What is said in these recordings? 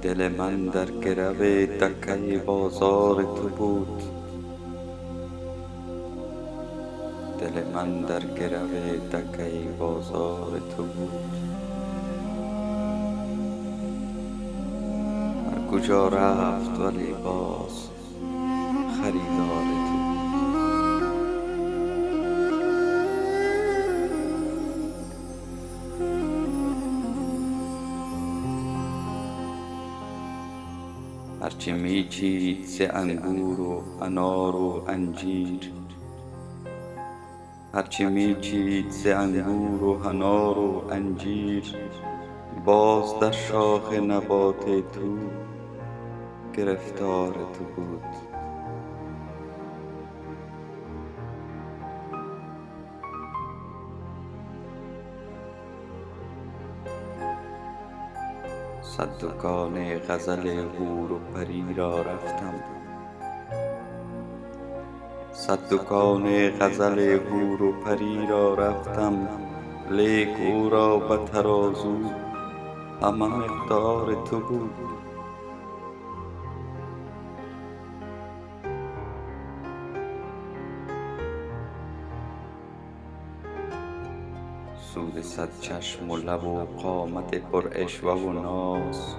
دل من در گرو دکه بازار تو بود. دل من در گرو دکه بازار تو بود. هر کجا رفت ولی باز خریدار تو بود. هرچه میچید ز انگور و انار و انجیر، هرچه میچید ز انگور و انار و انجیر، باز در شاخ نبات تو گرفتار تو بود. صد دکان غزل حور و پری را رفتم، صد دکان غزل حور و پری را رفتم، لیک او را به ترازو همه مقدار تو بود. سود صد چشم و لب و قامت پر عشوه و ناز،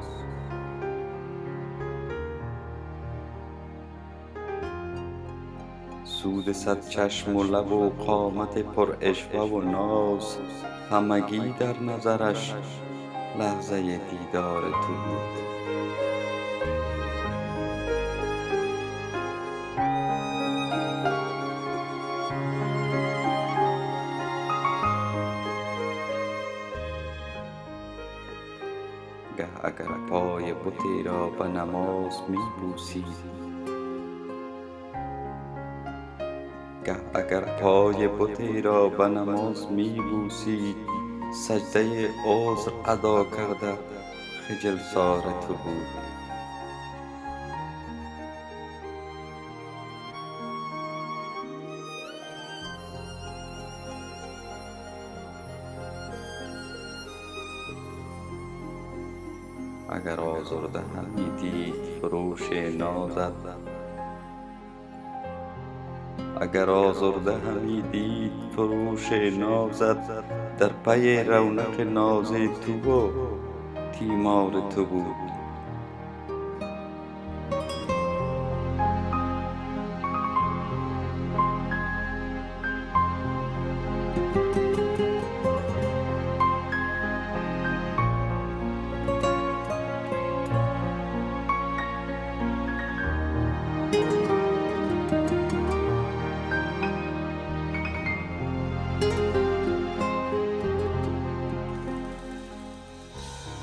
سود صد چشم و لب و قامت پر عشوه و ناز، همگی در نظرش لحظه دیدار تو بود. گه اگر پای بتی را به نماز می بوسید، گه اگر پای بتی را به نماز می بوسید، سجده عذر ادا کرده خجل زار تو بود. اگر آزرده همی دید فروش نازت، اگر آزرده همی دید فروش نازت، در پی رونق ناز تو و تیمار تو بود.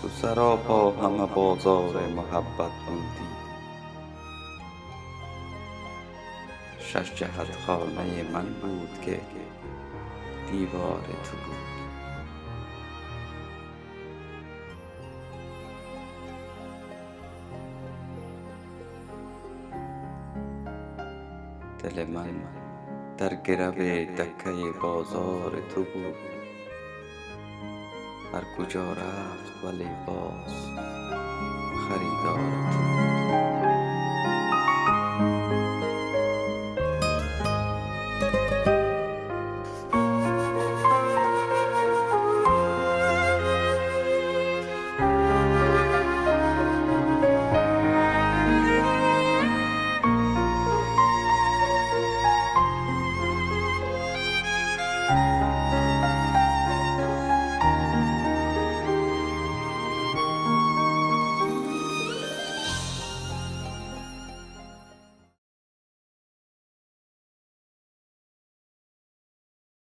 تو سراپا همه بازار محبت بودی، شش جهت خانه من بود که دیوار تو بود. دل من در گرو دکه بازار تو بود. هر کجا رفت ولی باز خریدار تو بود.